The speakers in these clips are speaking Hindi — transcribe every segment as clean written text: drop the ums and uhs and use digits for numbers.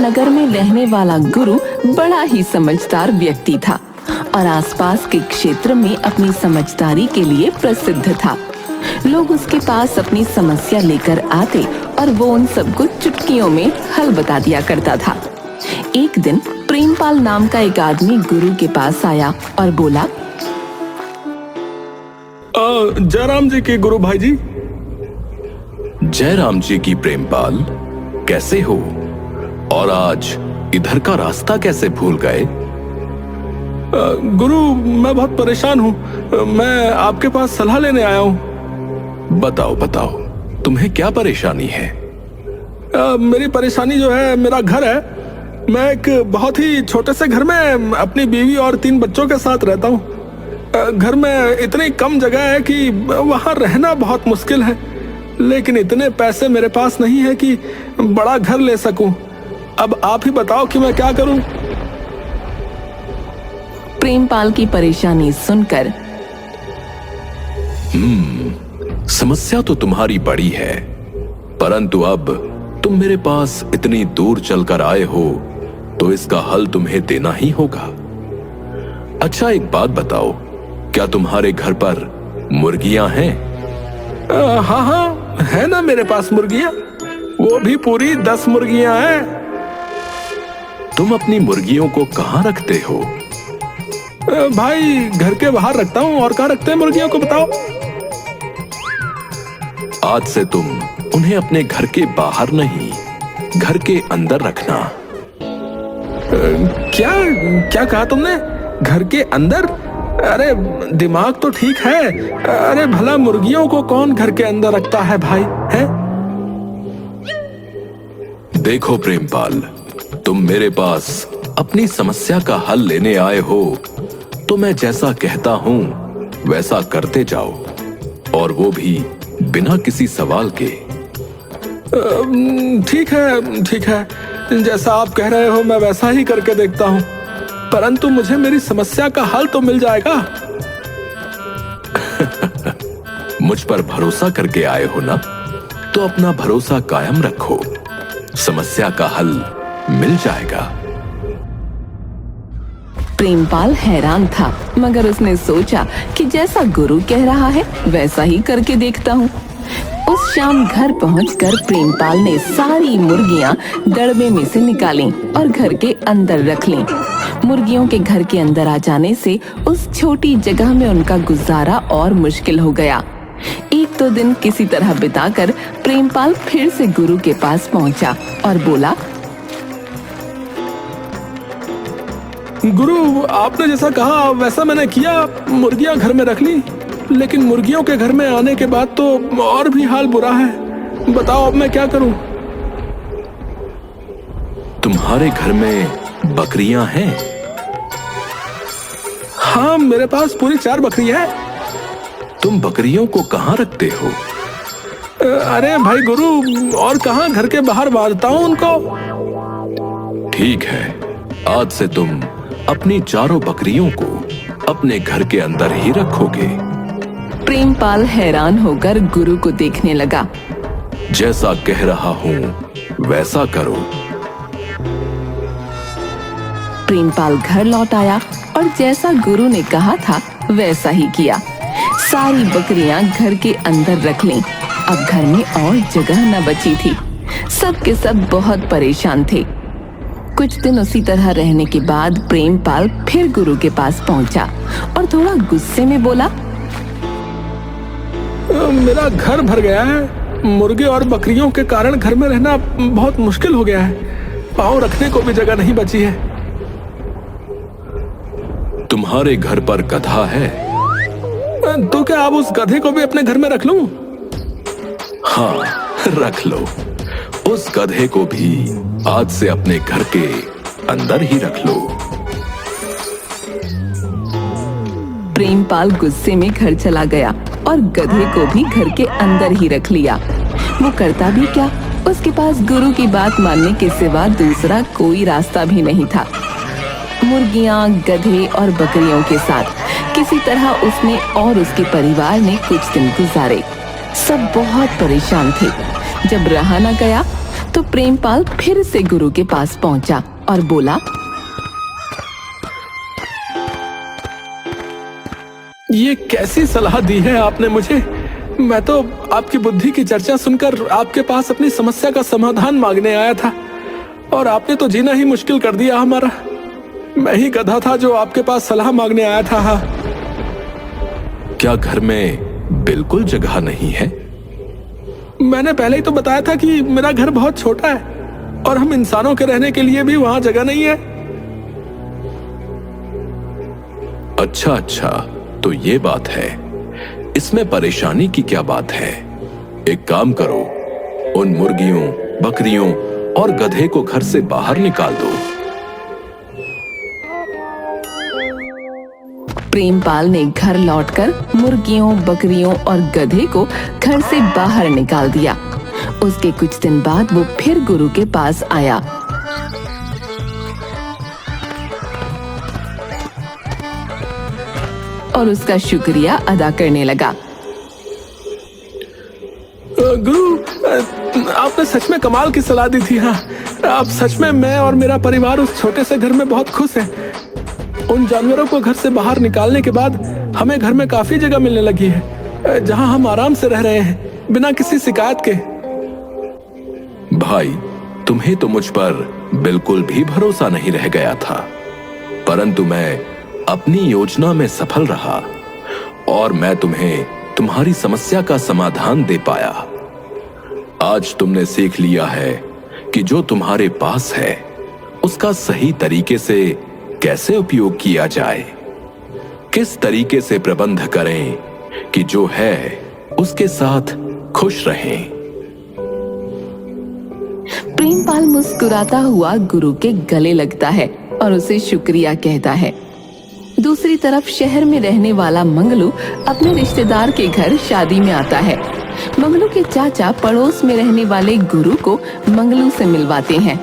नगर में रहने वाला गुरु बड़ा ही समझदार व्यक्ति था और आसपास के क्षेत्र में अपनी समझदारी के लिए प्रसिद्ध था। लोग उसके पास अपनी समस्या लेकर आते और वो उन सबको चुटकियों में हल बता दिया करता था। एक दिन प्रेमपाल नाम का एक आदमी गुरु के पास आया और बोला, जयराम जी के गुरु भाई जी। जयराम जी की प्रेमपाल, कैसे हो? और आज इधर का रास्ता कैसे भूल गए? गुरु, मैं बहुत परेशान हूँ। मैं आपके पास सलाह लेने आया हूँ। बताओ बताओ, तुम्हें क्या परेशानी है? मेरी परेशानी जो है, मेरा घर है। मैं एक बहुत ही छोटे से घर में अपनी बीवी और 3 बच्चों के साथ रहता हूँ। घर में इतनी कम जगह है कि वहाँ रहना बहुत मुश्किल है, लेकिन इतने पैसे मेरे पास नहीं है कि बड़ा घर ले सकूं। अब आप ही बताओ कि मैं क्या करूं? प्रेमपाल की परेशानी सुनकर, समस्या तो तुम्हारी बड़ी है, परंतु अब तुम मेरे पास इतनी दूर चलकर आए हो तो इसका हल तुम्हें देना ही होगा। अच्छा, एक बात बताओ, क्या तुम्हारे घर पर मुर्गियां हैं? हाँ, है ना मेरे पास मुर्गियां। वो भी पूरी 10 मुर्गियां हैं। तुम अपनी मुर्गियों को कहाँ रखते हो? भाई, घर के बाहर रखता हूँ। और कहाँ रखते हैं मुर्गियों को, बताओ? आज से तुम उन्हें अपने घर के बाहर नहीं, घर के अंदर रखना। क्या क्या कहा तुमने? घर के अंदर? अरे दिमाग तो ठीक है। अरे भला मुर्गियों को कौन घर के अंदर रखता है भाई, है? देखो प्रेमपाल, तुम मेरे पास अपनी समस्या का हल लेने आए हो तो मैं जैसा कहता हूं वैसा करते जाओ, और वो भी बिना किसी सवाल के। ठीक है, जैसा आप कह रहे हो मैं वैसा ही करके देखता हूँ, परंतु मुझे मेरी समस्या का हल तो मिल जाएगा। मुझ पर भरोसा करके आए हो ना, तो अपना भरोसा कायम रखो, समस्या का हल मिल जाएगा। प्रेमपाल हैरान था, मगर उसने सोचा कि जैसा गुरु कह रहा है वैसा ही करके देखता हूँ। उस शाम घर पहुंचकर प्रेमपाल ने सारी मुर्गियां दड़बे में से निकाली और घर के अंदर रख लीं। मुर्गियों के घर के अंदर आ जाने से उस छोटी जगह में उनका गुजारा और मुश्किल हो गया। 1-2 दिन किसी तरह बिताकर प्रेमपाल फिर से गुरु के पास पहुंचा और बोला, गुरु, आपने जैसा कहा वैसा मैंने किया। मुर्गियां घर में रख ली, लेकिन मुर्गियों के घर में आने के बाद तो और भी हाल बुरा है। बताओ अब मैं क्या करूं? तुम्हारे घर में बकरियां हैं? हाँ, मेरे पास पूरी 4 बकरियां हैं। तुम बकरियों को कहाँ रखते हो? अरे भाई गुरु, और कहाँ, घर के बाहर बांधता हूँ उनको। ठीक है, आज से तुम अपनी 4 बकरियों को अपने घर के अंदर ही रखोगे। प्रेमपाल हैरान होकर गुरु को देखने लगा। जैसा कह रहा हूँ वैसा करो। प्रेमपाल घर लौट आया और जैसा गुरु ने कहा था वैसा ही किया। सारी बकरियां घर के अंदर रख लीं। अब घर में और जगह न बची थी। सब के सब बहुत परेशान थे। कुछ दिन उसी तरह रहने के बाद प्रेमपाल फिर गुरु के पास पहुंचा और थोड़ा गुस्से में बोला, मेरा घर भर गया है। मुर्गे और बकरियों के कारण घर में रहना बहुत मुश्किल हो गया है। पाँव रखने को भी जगह नहीं बची है। तुम्हारे घर पर गधा है? तो क्या आप उस गधे को भी अपने घर में रख लूं? हाँ, रख लो। उस गधे को भी आज से अपने घर के अंदर ही रख लो। प्रेमपाल गुस्से में घर चला गया और गधे को भी घर के अंदर ही रख लिया। वो करता भी क्या, उसके पास गुरु की बात मानने के सिवा दूसरा कोई रास्ता भी नहीं था। मुर्गियां, गधे और बकरियों के साथ किसी तरह उसने और उसके परिवार ने कुछ दिन गुजारे। सब बहुत परेशान थे। जब रहा न गया तो प्रेमपाल फिर से गुरु के पास पहुंचा और बोला, ये कैसी सलाह दी है आपने मुझे? मैं तो आपकी बुद्धि की चर्चा सुनकर आपके पास अपनी समस्या का समाधान मांगने आया था, और आपने तो जीना ही मुश्किल कर दिया हमारा। मैं ही गधा था जो आपके पास सलाह मांगने आया था। हाँ, क्या घर में बिल्कुल जगह नहीं है? मैंने पहले ही तो बताया था कि मेरा घर बहुत छोटा है और हम इंसानों के रहने के लिए भी वहां जगह नहीं है। अच्छा, तो ये बात है। इसमें परेशानी की क्या बात है? एक काम करो, उन मुर्गियों, बकरियों और गधे को घर से बाहर निकाल दो। प्रेमपाल ने घर लौटकर मुर्गियों, बकरियों और गधे को घर से बाहर निकाल दिया। उसके कुछ दिन बाद वो फिर गुरु के पास आया। और उसका शुक्रिया अदा करने लगा। गुरु, आपने सच में कमाल की सलाह दी थी। हाँ, आप सच में, मैं और मेरा परिवार उस छोटे से घर में बहुत खुश हैं। उन जानवरों को घर से बाहर निकालने के बाद हमें घर में काफी जगह मिलने लगी है, जहां हम आराम से रह रहे हैं बिना किसी शिकायत के। भाई, तुम्हें तो मुझ पर बिल्कुल भी भरोसा नहीं रह गया था, परंतु मैं अपनी योजना में सफल रहा और मैं तुम्हें तुम्हारी समस्या का समाधान दे पाया। आज तुमने सीख लिया है कि जो तुम्हारे पास है उसका सही तरीके से कैसे उपयोग किया जाए, किस तरीके से प्रबंध करें कि जो है उसके साथ खुश रहें। प्रेमपाल मुस्कुराता हुआ गुरु के गले लगता है और उसे शुक्रिया कहता है। दूसरी तरफ शहर में रहने वाला मंगलू अपने रिश्तेदार के घर शादी में आता है। मंगलू के चाचा पड़ोस में रहने वाले गुरु को मंगलू से मिलवाते हैं।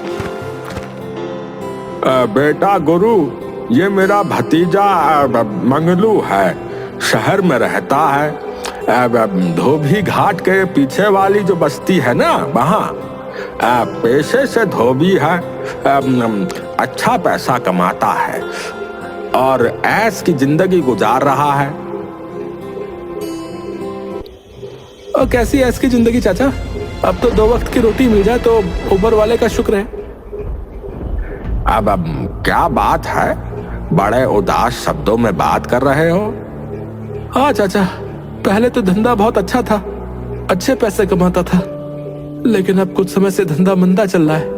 बेटा गुरु, ये मेरा भतीजा मंगलू है, शहर में रहता है। धोबी घाट के पीछे वाली जो बस्ती है ना, वहाँ पेशे से धोबी है। अच्छा पैसा कमाता है और ऐश की जिंदगी गुजार रहा है। और कैसी ऐश की जिंदगी चाचा? अब तो 2 वक्त की रोटी मिल जाए तो ऊपर वाले का शुक्र है। अब क्या बात है, बड़े उदास शब्दों में बात कर रहे हो? हाँ चाचा, पहले तो धंधा बहुत अच्छा था, अच्छे पैसे कमाता था, लेकिन अब कुछ समय से धंधा मंदा चल रहा है।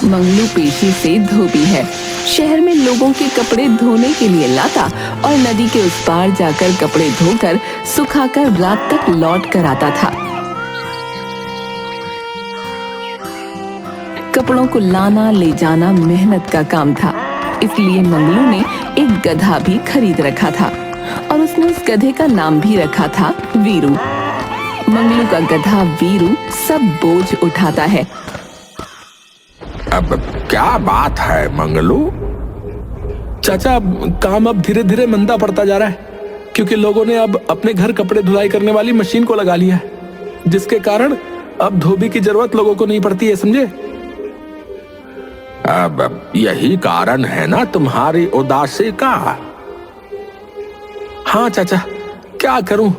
मंगलू पेशी से धोबी है। शहर में लोगों के कपड़े धोने के लिए लाता और नदी के उस पार जाकर कपड़े धोकर सुखाकर रात तक लौट कर आता था। कपड़ों को लाना ले जाना मेहनत का काम था, इसलिए मंगलू ने एक गधा भी खरीद रखा था और उसने उस गधे का नाम भी रखा था वीरू। मंगलू का गधा वीरू सब बोझ उठाता है। अब क्या बात है मंगलू? चाचा, काम अब धीरे धीरे मंदा पड़ता जा रहा है, क्योंकि लोगों ने अब अपने घर कपड़े धुलाई करने वाली मशीन को लगा लिया है, जिसके कारण अब धोबी की जरूरत लोगों को नहीं पड़ती है, समझे? अब यही कारण है ना तुम्हारी उदासी का? हाँ चाचा, क्या करूं,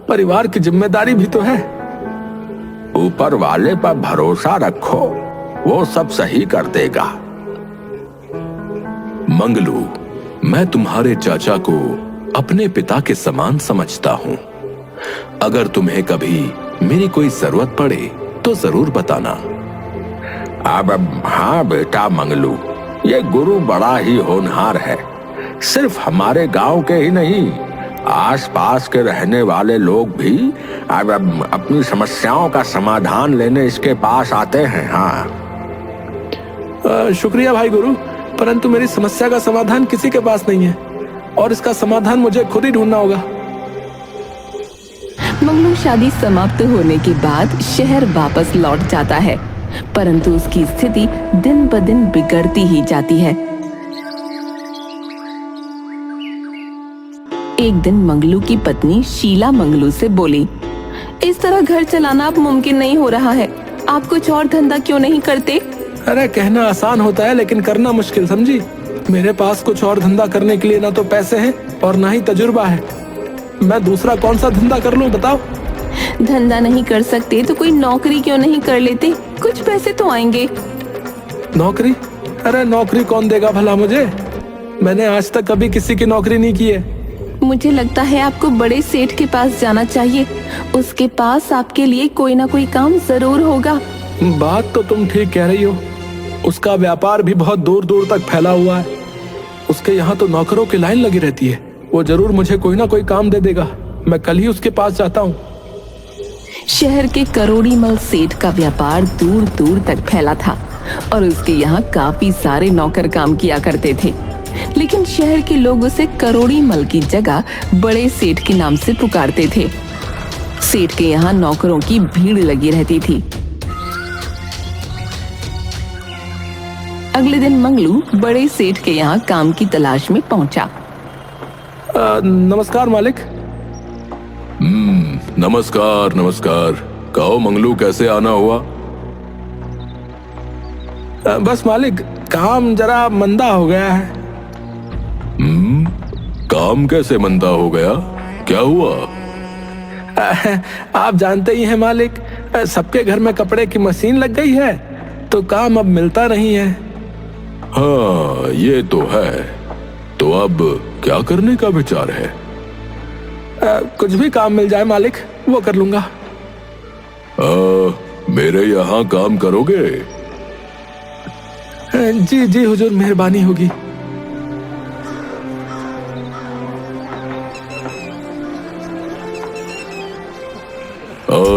परिवार की जिम्मेदारी भी तो है। ऊपर वाले पर भरोसा रखो, वो सब सही कर देगा। मंगलू, मैं तुम्हारे चाचा को अपने पिता के समान समझता हूँ। अगर तुम्हें कभी मेरी कोई जरूरत पड़े तो जरूर बताना। अब हाँ बेटा मंगलू, ये गुरु बड़ा ही होनहार है। सिर्फ हमारे गांव के ही नहीं, आसपास के रहने वाले लोग भी अब अपनी समस्याओं का समाधान लेने इसके पास आते हैं। हाँ, शुक्रिया भाई गुरु, परंतु मेरी समस्या का समाधान किसी के पास नहीं है और इसका समाधान मुझे खुद ही ढूंढना होगा। मंगलू शादी समाप्त होने के बाद शहर वापस लौट जाता है, परंतु उसकी स्थिति दिन ब दिन बिगड़ती ही जाती है। एक दिन मंगलू की पत्नी शीला मंगलू से बोली, इस तरह घर चलाना अब मुमकिन नहीं हो रहा है। आप कुछ और धंधा क्यों नहीं करते? अरे कहना आसान होता है लेकिन करना मुश्किल, समझी। मेरे पास कुछ और धंधा करने के लिए ना तो पैसे हैं और ना ही तजुर्बा है। मैं दूसरा कौन सा धंधा कर लूं बताओ? धंधा नहीं कर सकते तो कोई नौकरी क्यों नहीं कर लेते? कुछ पैसे तो आएंगे। नौकरी? अरे नौकरी कौन देगा भला मुझे? मैंने आज तक कभी किसी की नौकरी नहीं की है। मुझे लगता है आपको बड़े सेठ के पास जाना चाहिए। उसके पास आपके लिए कोई ना कोई काम जरूर होगा। बात तो तुम ठीक कह रही हो। उसका व्यापार भी बहुत दूर दूर तक फैला हुआ है। उसके यहाँ तो नौकरों की लाइन लगी रहती है। वो जरूर मुझे कोई ना कोई काम दे देगा। मैं कल ही उसके पास जाता हूँ। शहर के करोड़ीमल सेठ का व्यापार दूर दूर तक फैला था और उसके यहाँ काफी सारे नौकर काम किया करते थे, लेकिन शहर के लोग उसे करोड़ीमल की जगह बड़े सेठ के नाम से पुकारते थे। सेठ के यहाँ नौकरों की भीड़ लगी रहती थी। अगले दिन मंगलू बड़े सेठ के यहाँ काम की तलाश में पहुंचा। नमस्कार मालिक। नमस्कार नमस्कार। कहो मंगलू, कैसे आना हुआ? बस मालिक, काम जरा मंदा हो गया है। काम कैसे मंदा हो गया? क्या हुआ? आप जानते ही हैं मालिक, सबके घर में कपड़े की मशीन लग गई है तो काम अब मिलता नहीं है। हाँ, ये तो है। तो अब क्या करने का विचार है? कुछ भी काम मिल जाए मालिक, वो कर लूंगा। मेरे यहाँ काम करोगे? जी जी हुजूर, मेहरबानी होगी।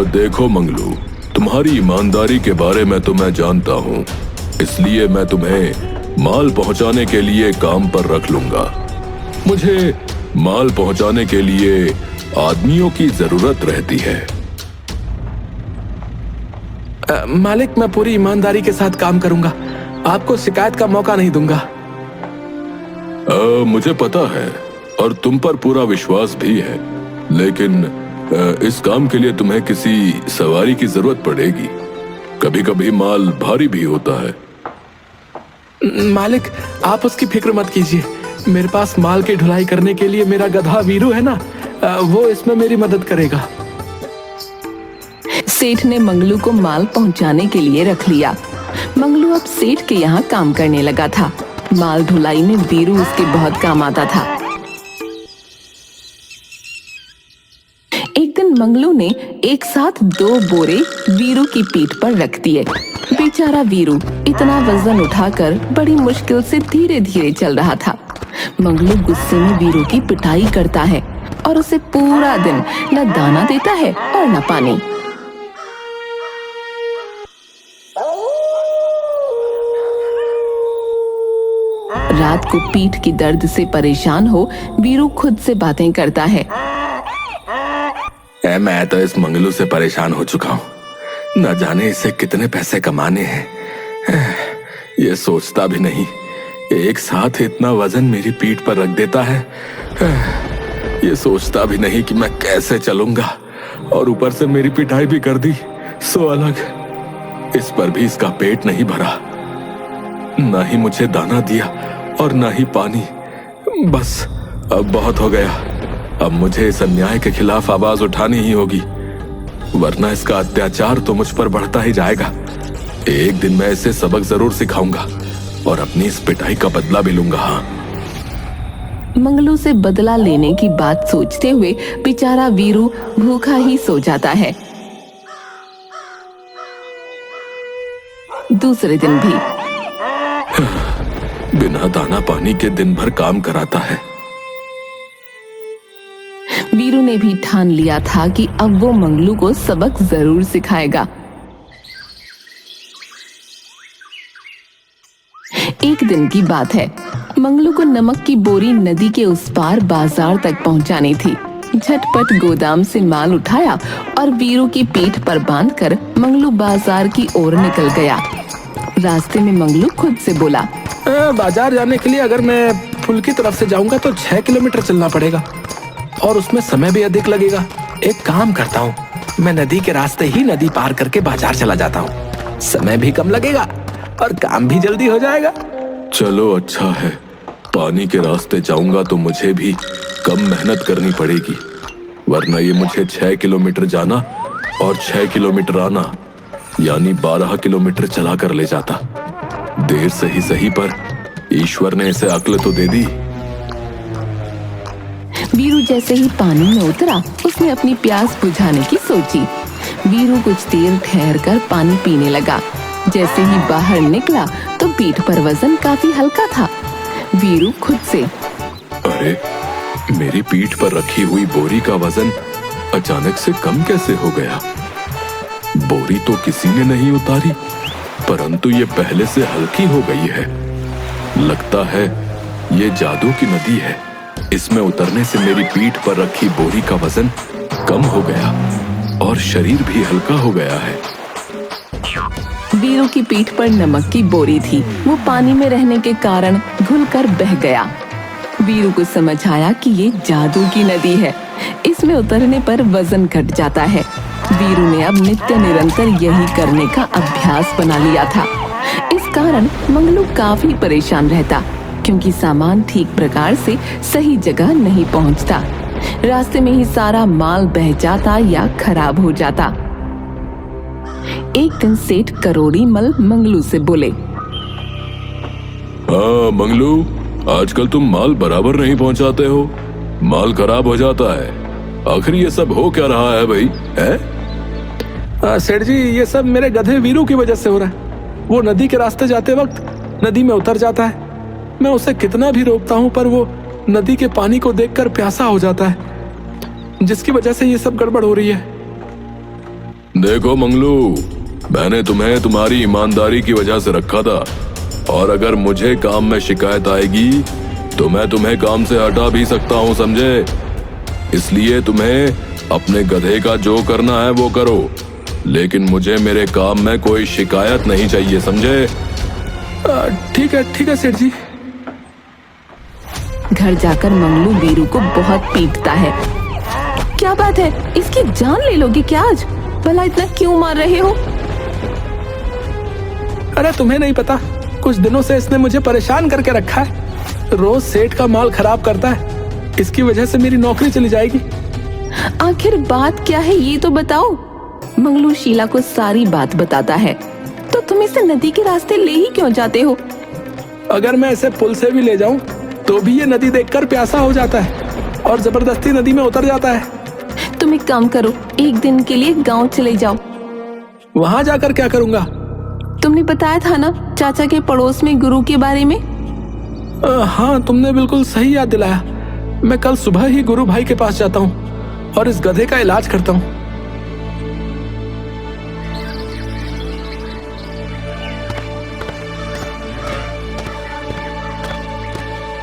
देखो मंगलू, तुम्हारी ईमानदारी के बारे में तो मैं जानता हूँ, इसलिए मैं तुम्हें माल पहुँचाने के लिए काम पर रख लूंगा। मुझे माल पहुँचाने के लिए आदमियों की जरूरत रहती है। मालिक, मैं पूरी ईमानदारी के साथ काम करूंगा। आपको शिकायत का मौका नहीं दूंगा। मुझे पता है और तुम पर पूरा विश्वास भी है, लेकिन इस काम के लिए तुम्हें किसी सवारी की जरूरत पड़ेगी। कभी कभी माल भारी भी होता है। मालिक, आप उसकी फिक्र मत कीजिए। मेरे पास माल की ढुलाई करने के लिए मेरा गधा वीरू है ना, वो इसमें मेरी मदद करेगा। सेठ ने मंगलू को माल पहुंचाने के लिए रख लिया। मंगलू अब सेठ के यहाँ काम करने लगा था। माल ढुलाई में वीरू उसके बहुत काम आता था। एक दिन मंगलू ने एक साथ 2 बोरे वीरू की पीठ पर रख दिए। बेचारा वीरू इतना वजन उठाकर बड़ी मुश्किल से धीरे धीरे चल रहा था। मंगलू गुस्से में वीरू की पिटाई करता है और उसे पूरा दिन न दाना देता है और न पानी। रात को पीठ की दर्द से परेशान हो वीरू खुद से बातें करता है। मैं तो इस मंगलू से परेशान हो चुका हूँ। न जाने इसे कितने पैसे कमाने हैं। ये सोचता भी नहीं, एक साथ इतना वजन मेरी पीठ पर रख देता है। ये सोचता भी नहीं कि मैं कैसे चलूंगा, और ऊपर से मेरी पिटाई भी कर दी सो अलग। इस पर भी इसका पेट नहीं भरा, ना ही मुझे दाना दिया और ना ही पानी। बस अब बहुत हो गया। अब मुझे इस अन्याय के खिलाफ आवाज उठानी ही होगी, वरना इसका अत्याचार तो मुझ पर बढ़ता ही जाएगा। एक दिन मैं इसे सबक जरूर सिखाऊंगा और अपनी इस पिटाई का बदला भी लूंगा। हाँ। मंगलू से बदला लेने की बात सोचते हुए बेचारा वीरू भूखा ही सो जाता है। दूसरे दिन भी बिना दाना पानी के दिन भर काम कराता है। वीरू ने भी ठान लिया था कि अब वो मंगलू को सबक जरूर सिखाएगा। एक दिन की बात है, मंगलू को नमक की बोरी नदी के उस पार बाजार तक पहुंचानी थी। झटपट गोदाम से माल उठाया और वीरू की पीठ पर बांधकर मंगलू बाजार की ओर निकल गया। रास्ते में मंगलू खुद से बोला, बाजार जाने के लिए अगर मैं पुल की तरफ से जाऊंगा तो 6 किलोमीटर चलना पड़ेगा और उसमें समय भी अधिक लगेगा। एक काम करता हूँ, मैं नदी के रास्ते ही नदी पार करके बाजार चला जाता हूँ। समय भी कम लगेगा और काम भी जल्दी हो जाएगा। चलो अच्छा है, पानी के रास्ते जाऊंगा तो मुझे भी कम मेहनत करनी पड़ेगी, वरना ये मुझे 6 किलोमीटर जाना और 6 किलोमीटर आना, यानी 12 किलोमीटर चला कर ले जाता। देर से ही सही पर ईश्वर ने इसे अक्ल तो दे दी। वीरू जैसे ही पानी में उतरा, उसने अपनी प्यास बुझाने की सोची। वीरू कुछ देर ठहर कर पानी पीने लगा। जैसे ही बाहर निकला तो पीठ पर वजन काफी हल्का था। वीरू खुद से, अरे मेरी पीठ पर रखी हुई बोरी का वजन अचानक से कम कैसे हो गया? बोरी तो किसी ने नहीं उतारी, परंतु ये पहले से हल्की हो गई है। लगता है ये जादू की नदी है। इसमें उतरने से मेरी पीठ पर रखी बोरी का वजन कम हो गया और शरीर भी हल्का हो गया है। वीरू की पीठ पर नमक की बोरी थी। वो पानी में रहने के कारण घुलकर बह गया। वीरू को समझ आया कि ये जादू की नदी है। इसमें उतरने पर वजन घट जाता है। वीरू ने अब नित्य निरंतर यही करने का अभ्यास बना लिया था। इस कारण मंगलू काफी परेशान रहता, क्योंकि सामान ठीक प्रकार से सही जगह नहीं पहुंचता। रास्ते में ही सारा माल बह जाता या खराब हो जाता। एक दिन सेठ करोड़ी मल मंगलू से बोले, हाँ मंगलू, आजकल तुम माल बराबर नहीं पहुंचाते हो, माल खराब हो जाता है। आखिर ये सब हो क्या रहा है भाई? है सेठ जी, ये सब मेरे गधे वीरू की वजह से हो रहा है। वो नदी के रास्ते जाते वक्त नदी में उतर जाता है। मैं उसे कितना भी रोकता हूँ, पर वो नदी के पानी को देखकर प्यासा हो जाता है, जिसकी वजह से ये सब गड़बड़ हो रही है। देखो मंगलू, मैंने तुम्हें तुम्हारी ईमानदारी की वजह से रखा था, और अगर मुझे काम में शिकायत आएगी तो मैं तुम्हें काम से हटा भी सकता हूँ, समझे? इसलिए तुम्हें अपने गधे का जो करना है वो करो, लेकिन मुझे मेरे काम में कोई शिकायत नहीं चाहिए, समझे? ठीक है सेठ जी। घर जाकर मंगलू वीरू को बहुत पीटता है। क्या बात है, इसकी जान ले लोगे क्या आज? भला इतना क्यों मार रहे हो? अरे तुम्हें नहीं पता, कुछ दिनों से इसने मुझे परेशान करके रखा है। रोज सेठ का माल खराब करता है। इसकी वजह से मेरी नौकरी चली जाएगी। आखिर बात क्या है ये तो बताओ। मंगलू शीला को सारी बात बताता है। तो तुम इसे नदी के रास्ते ले ही क्यों जाते हो? अगर मैं इसे पुल से भी ले जाऊं तो भी ये नदी देखकर प्यासा हो जाता है और जबरदस्ती नदी में उतर जाता है। तुम एक काम करो, एक दिन के लिए गांव चले जाओ। वहां जाकर क्या करूंगा? तुमने बताया था ना चाचा के पड़ोस में गुरु के बारे में। हाँ, तुमने बिल्कुल सही याद दिलाया। मैं कल सुबह ही गुरु भाई के पास जाता हूँ और इस गधे का इलाज करता हूँ।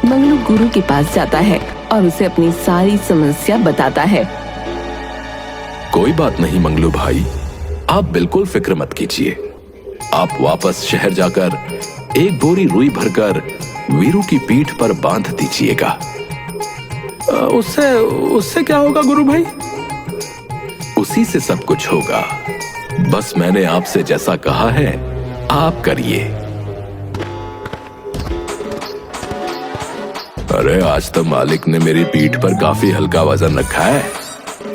मंगलू गुरु के पास जाता है और उसे अपनी सारी समस्या बताता है। कोई बात नहीं मंगलू भाई, आप बिल्कुल फिक्र मत कीजिए। आप वापस शहर जाकर एक बोरी रुई भरकर वीरू की पीठ पर बांध दीजिएगा। उससे क्या होगा गुरु भाई? उसी से सब कुछ होगा। बस मैंने आपसे जैसा कहा है आप करिए। अरे आज तो मालिक ने मेरी पीठ पर काफी हल्का वजन रखा है।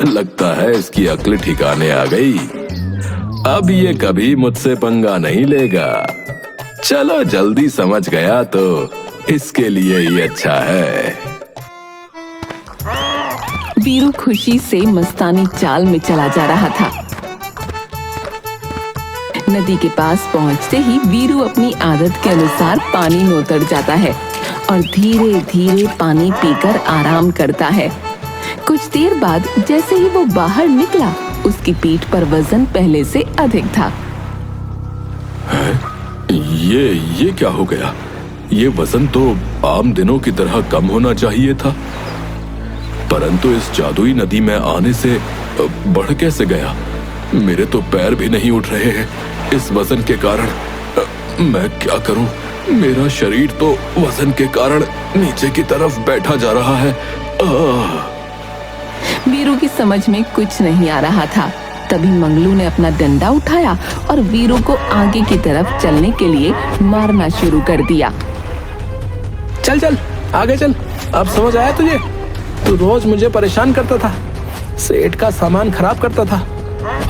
लगता है इसकी अक्ल ठिकाने आ गई। अब ये कभी मुझसे पंगा नहीं लेगा। चलो जल्दी समझ गया तो इसके लिए ही अच्छा है। वीरू खुशी से मस्तानी चाल में चला जा रहा था। नदी के पास पहुंचते ही वीरू अपनी आदत के अनुसार पानी में उतर जाता है और धीरे धीरे पानी पीकर आराम करता है। कुछ देर बाद जैसे ही वो बाहर निकला, उसकी पीठ पर वजन पहले से अधिक था। ये क्या हो गया? ये वजन तो आम दिनों की तरह कम होना चाहिए था, परंतु इस जादुई नदी में आने से बढ़ कैसे गया? मेरे तो पैर भी नहीं उठ रहे हैं इस वजन के कारण। मैं क्या करूं? मेरा शरीर तो वजन के कारण नीचे की तरफ बैठा जा रहा है। वीरू की समझ में कुछ नहीं आ रहा था। तभी मंगलू ने अपना डंडा उठाया और वीरू को आगे की तरफ चलने के लिए मारना शुरू कर दिया। चल चल आगे चल, अब समझ आया तुझे? तू रोज मुझे परेशान करता था, सेठ का सामान खराब करता था।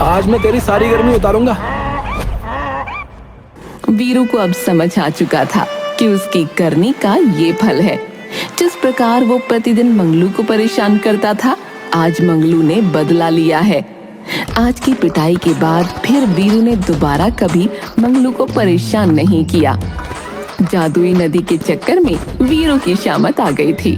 आज मैं तेरी सारी गर्मी उतारूंगा। वीरू को अब समझ आ चुका था कि उसकी करनी का ये फल है। जिस प्रकार वो प्रतिदिन मंगलू को परेशान करता था, आज मंगलू ने बदला लिया है। आज की पिटाई के बाद फिर वीरू ने दोबारा कभी मंगलू को परेशान नहीं किया। जादुई नदी के चक्कर में वीरू की शामत आ गई थी।